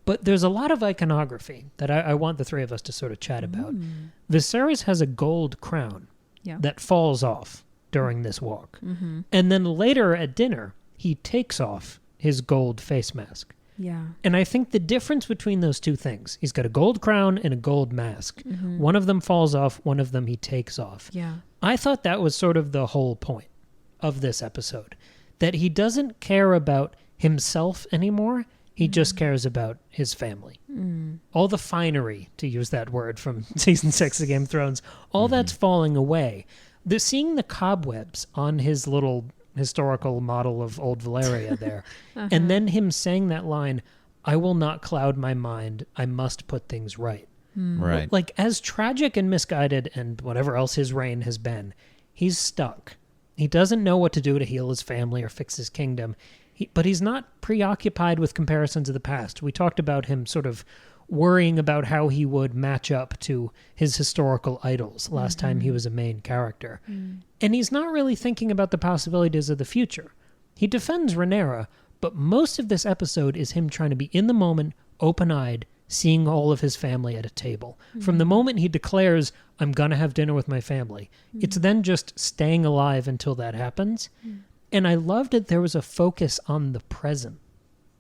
But there's a lot of iconography that I want the three of us to sort of chat about. Viserys has a gold crown that falls off during this walk. And then later at dinner, he takes off his gold face mask. Yeah. And I think the difference between those two things, he's got a gold crown and a gold mask. One of them falls off, one of them he takes off. Yeah. I thought that was sort of the whole point of this episode, that he doesn't care about himself anymore. He just cares about his family. All the finery, to use that word from season 6 of Game of Thrones, all that's falling away. Seeing the cobwebs on his little historical model of old Valeria there, and then him saying that line, "I will not cloud my mind. I must put things right." Right. Like, as tragic and misguided and whatever else his reign has been, he's stuck. He doesn't know what to do to heal his family or fix his kingdom. But he's not preoccupied with comparisons of the past. We talked about him sort of worrying about how he would match up to his historical idols last time he was a main character. And he's not really thinking about the possibilities of the future. He defends Rhaenyra, but most of this episode is him trying to be in the moment, open-eyed, seeing all of his family at a table. From the moment he declares, "I'm going to have dinner with my family," it's then just staying alive until that happens. And I loved that there was a focus on the present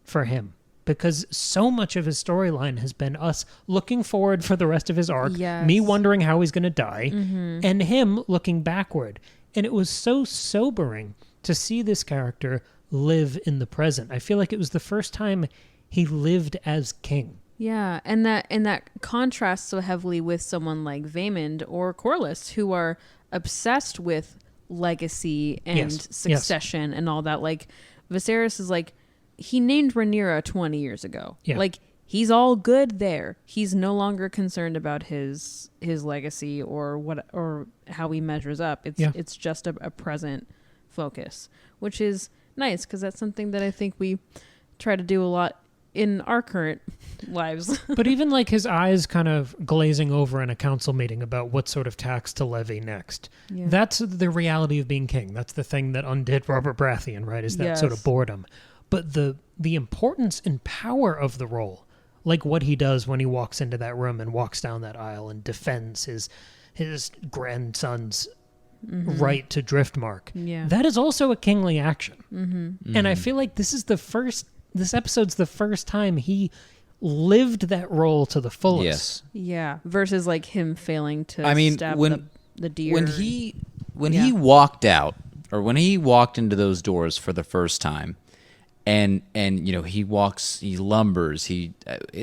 for him, because so much of his storyline has been us looking forward for the rest of his arc, me wondering how he's going to die, and him looking backward. And it was so sobering to see this character live in the present. I feel like it was the first time he lived as king. Yeah, and that contrasts so heavily with someone like Vaemond or Corlys, who are obsessed with legacy and succession and all that. Like, Viserys is like, he named Rhaenyra 20 years ago. Like, he's all good there. He's no longer concerned about his legacy or how he measures up. It's just a present focus, which is nice, because that's something that I think we try to do a lot in our current lives. But even like his eyes kind of glazing over in a council meeting about what sort of tax to levy next. That's the reality of being king. That's the thing that undid Robert Baratheon, right? Is that sort of boredom. But the importance and power of the role, like what he does when he walks into that room and walks down that aisle and defends his grandson's right to Driftmark. That is also a kingly action. And I feel like this episode's the first time he lived that role to the fullest. Yeah. Versus like him failing to stab the deer. When he walked out, or when he walked into those doors for the first time, and he lumbers,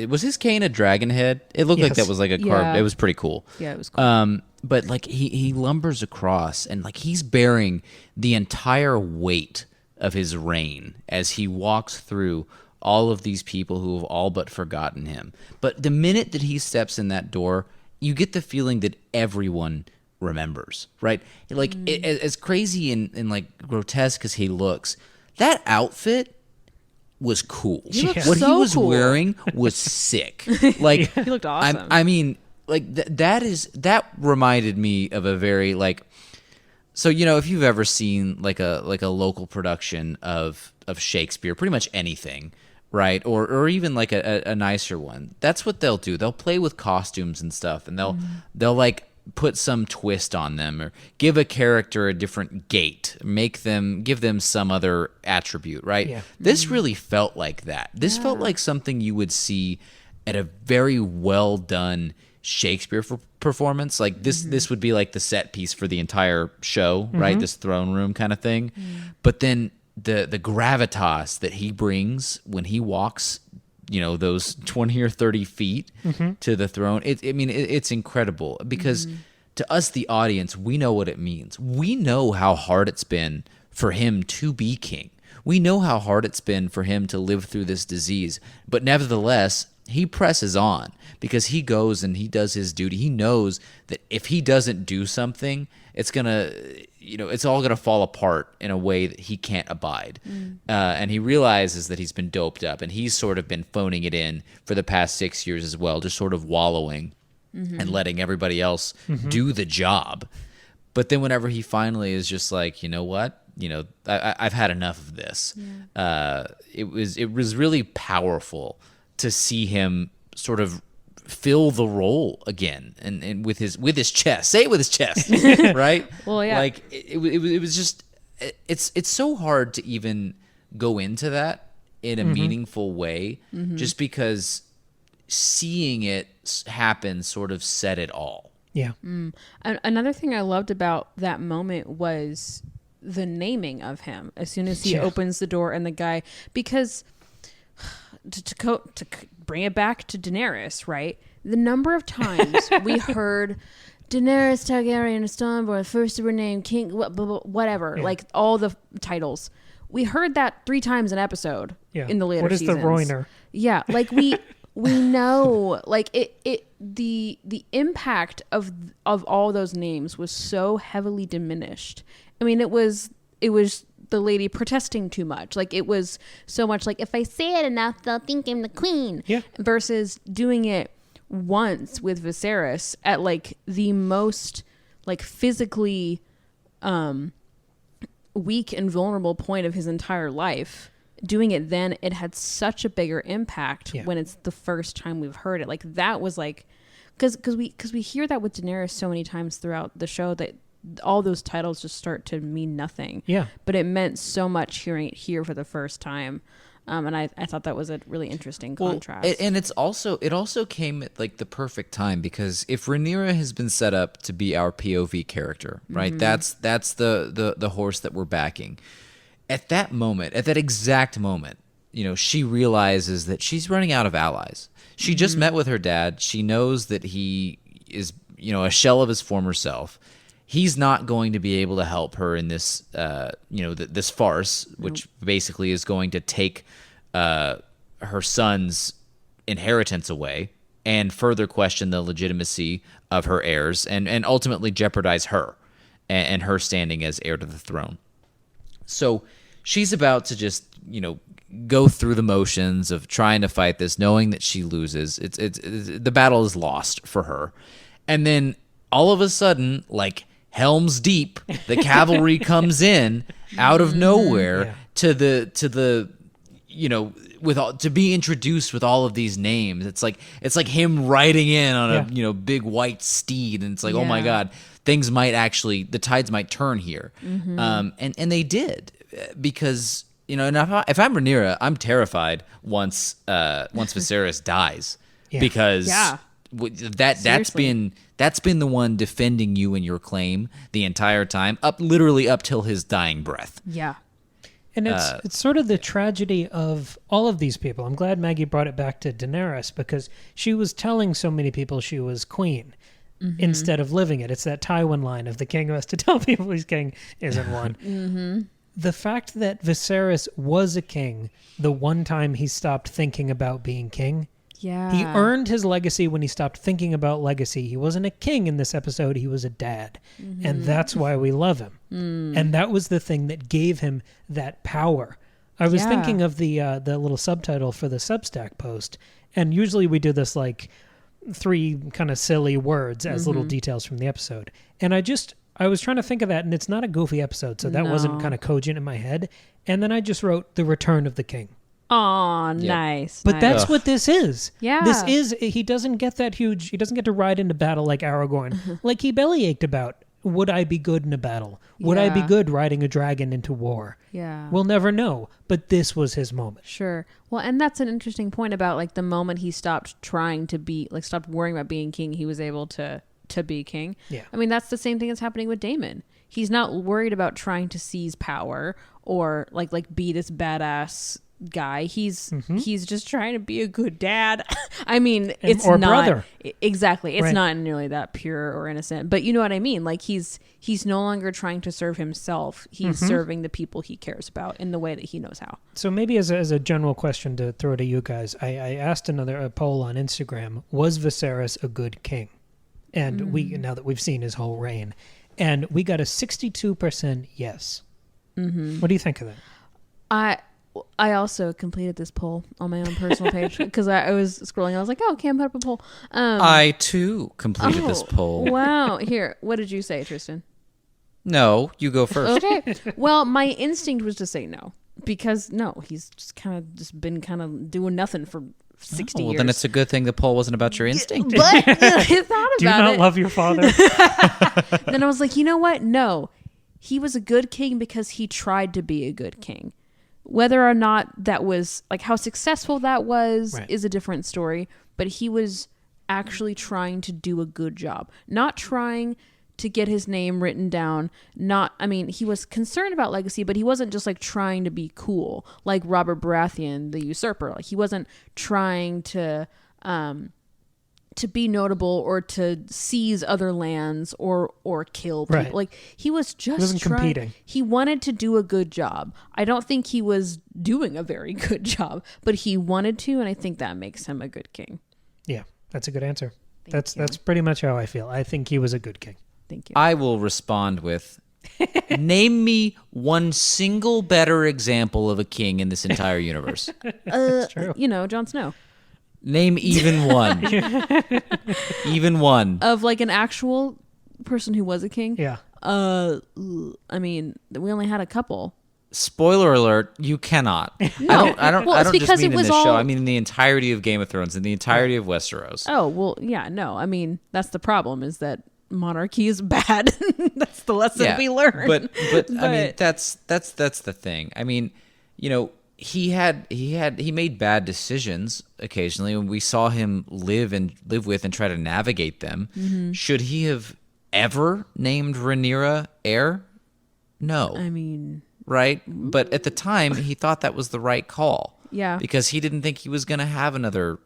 was his cane a dragon head? It looked like that was like a carved. It was pretty cool. Yeah, it was cool. But like he lumbers across, and like he's bearing the entire weight of his reign as he walks through all of these people who have all but forgotten him. But the minute that he steps in that door, you get the feeling that everyone remembers, right? Like, as crazy and like grotesque as he looks, that outfit was cool. What he was wearing was sick. Like, he looked awesome. I mean, like that reminded me of a very like. So, if you've ever seen like a local production of Shakespeare, pretty much anything, right? Or even like a nicer one, that's what they'll do. They'll play with costumes and stuff, and they'll like put some twist on them, or give a character a different gait, give them some other attribute, right? Yeah. This really felt like that. This felt like something you would see at a very well done Shakespeare performance. Like this would be like the set piece for the entire show, right? This throne room kind of thing. But then the gravitas that he brings when he walks, those 20 or 30 feet to the throne, it's incredible, because to us, the audience, we know what it means. We know how hard it's been for him to be king. We know how hard it's been for him to live through this disease, but nevertheless, he presses on, because he goes and he does his duty. He knows that if he doesn't do something, it's all gonna fall apart in a way that he can't abide. And he realizes that he's been doped up, and he's sort of been phoning it in for the past 6 years as well, just sort of wallowing and letting everybody else do the job. But then whenever he finally is just like, you know what? I've had enough of this. It was really powerful to see him sort of fill the role again, and with his chest. Say it with his chest, right? Well, yeah. Like it was just it's so hard to even go into that in a meaningful way, just because seeing it happen sort of said it all. Yeah. Another thing I loved about that moment was the naming of him as soon as he opens the door, and the guy, because to bring it back to Daenerys, right? The number of times we heard Daenerys Targaryen of Stormborn, first of her name, King, whatever, like all the titles. We heard that 3 times an episode in the later seasons. What is the Roiner? Yeah, like we know, like the impact of all those names was so heavily diminished. I mean, it was the lady protesting too much. Like, it was so much like, if I say it enough, they'll think I'm the queen. Yeah. Versus doing it once with Viserys at like the most like physically weak and vulnerable point of his entire life. Doing it then, it had such a bigger impact when it's the first time we've heard it. Like, that was like, because we hear that with Daenerys so many times throughout the show that all those titles just start to mean nothing. Yeah. But it meant so much hearing it here for the first time. And I thought that was a really interesting contrast. And it also came at like the perfect time, because if Rhaenyra has been set up to be our POV character, right? That's the horse that we're backing. At that moment, at that exact moment, she realizes that she's running out of allies. She just met with her dad. She knows that he is, a shell of his former self. He's not going to be able to help her in this, this farce, which basically is going to take her son's inheritance away and further question the legitimacy of her heirs, and ultimately jeopardize her and her standing as heir to the throne. So she's about to just, go through the motions of trying to fight this, knowing that she loses. It's the battle is lost for her. And then all of a sudden, like Helm's Deep, the cavalry comes in out of nowhere to the to be introduced with all of these names. It's like him riding in on a big white steed, and it's like, oh my God, things might actually, the tides might turn here. And they did, because and if I'm Rhaenyra, I'm terrified once Viserys dies, because that's been the one defending you and your claim the entire time, literally up till his dying breath. Yeah. And it's sort of the tragedy of all of these people. I'm glad Maggie brought it back to Daenerys, because she was telling so many people she was queen instead of living it. It's that Tywin line of the king who has to tell people he's king isn't one. The fact that Viserys was a king the one time he stopped thinking about being king. Yeah. He earned his legacy when he stopped thinking about legacy. He wasn't a king in this episode. He was a dad. And that's why we love him. And that was the thing that gave him that power. I was thinking of the little subtitle for the Substack post. And usually we do this like 3 kind of silly words as little details from the episode. And I was trying to think of that, and it's not a goofy episode, so that wasn't kind of cogent in my head. And then I just wrote The Return of the King. Oh, nice. But that's what this is. Yeah. This is, he doesn't get that huge, he doesn't get to ride into battle like Aragorn. Like he bellyached about, would I be good in a battle? Would I be good riding a dragon into war? Yeah. We'll never know, but this was his moment. Sure. Well, and that's an interesting point about like the moment he stopped trying to be, like stopped worrying about being king, he was able to be king. Yeah. I mean, that's the same thing that's happening with Daemon. He's not worried about trying to seize power or like be this badass guy. He's just trying to be a good dad. I mean, it's or not brother. Exactly. It's Right. not nearly that pure or innocent, but you know what I mean? Like he's no longer trying to serve himself. He's serving the people he cares about in the way that he knows how. So maybe as a general question to throw to you guys, I asked a poll on Instagram, was Viserys a good king? And now that we've seen his whole reign, and we got a 62% yes. What do you think of that? I also completed this poll on my own personal page because I was scrolling. I was like, oh, okay, I'm put up a poll. I too completed this poll. Wow. Here, what did you say, Tristan? No, you go first. Okay. Well, my instinct was to say no, because no, he's just been kind of doing nothing for 60 well, years. then it's a good thing the poll wasn't about your instinct. But I thought about Do you not it. love your father? Then I was like, you know what? No, he was a good king because he tried to be a good king. Whether or not that was like how successful that was Right. is a different story. But he was actually trying to do a good job, not trying to get his name written down. He was concerned about legacy, but he wasn't just like trying to be cool like Robert Baratheon, the usurper. Like he wasn't trying to be notable or to seize other lands or kill people. Right. Like he was just wasn't competing. He wanted to do a good job. I don't think he was doing a very good job, but he wanted to, and I think that makes him a good king. Yeah, that's a good answer. Thank you. That's pretty much how I feel. I think he was a good king. Thank you. I will respond with, name me one single better example of a king in this entire universe. That's true. Jon Snow. Name even one. Even one. Of like an actual person who was a king. Yeah. We only had a couple. Spoiler alert, you cannot. No. I don't Well, it's just because mean it in was this show. all- I mean in the entirety of Game of Thrones, in the entirety of Westeros. Oh, well, yeah, no. I mean, that's the problem is that monarchy is bad. That's the lesson we learned. But I mean that's the thing. I mean, he made bad decisions occasionally, and we saw him live with and try to navigate them. Mm-hmm. Should he have ever named Rhaenyra heir? No. I mean, Right? But at the time, he thought that was the right call. Yeah. Because he didn't think he was going to have another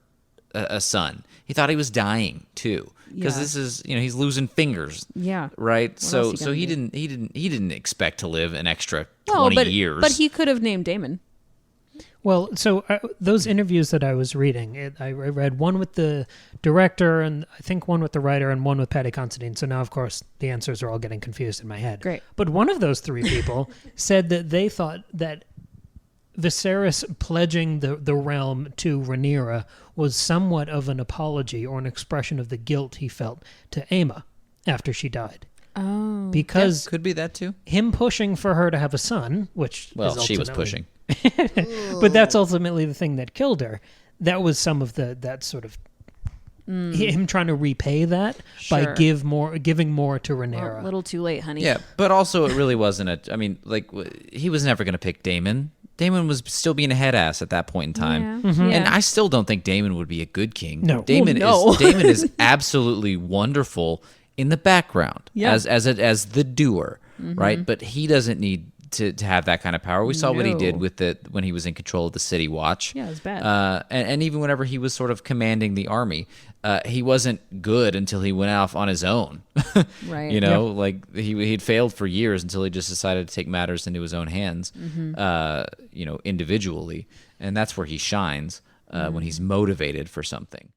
a son. He thought he was dying too. Because Yeah. this is, he's losing fingers. yeah. Right? else So he so gonna he do? didn't expect to live an extra 20 years. But he could have named Daemon. Well, so those interviews that I was reading, I read one with the director and I think one with the writer and one with Paddy Considine. So now, of course, the answers are all getting confused in my head. Great. But one of those three people said that they thought that Viserys pledging the realm to Rhaenyra was somewhat of an apology or an expression of the guilt he felt to Aemma after she died. Oh. Because could be that too. him pushing for her to have a son, which Well, is she was ultimately- pushing. but that's ultimately the thing that killed her. That was some of that sort of him trying to repay that by Sure. giving more to Rhaenyra. A little too late, honey. Yeah, but also it really wasn't he was never going to pick Daemon. Daemon was still being a head ass at that point in time. Yeah. And I still don't think Daemon would be a good king. No. Daemon Well, no. Daemon is absolutely wonderful in the background Yeah. as the doer, right? But he doesn't need to have that kind of power. We saw what he did No. with when he was in control of the City Watch. Yeah, it was bad. And even whenever he was sort of commanding the army, he wasn't good until he went off on his own. Right. Like he'd failed for years until he just decided to take matters into his own hands, individually. And that's where he shines when he's motivated for something.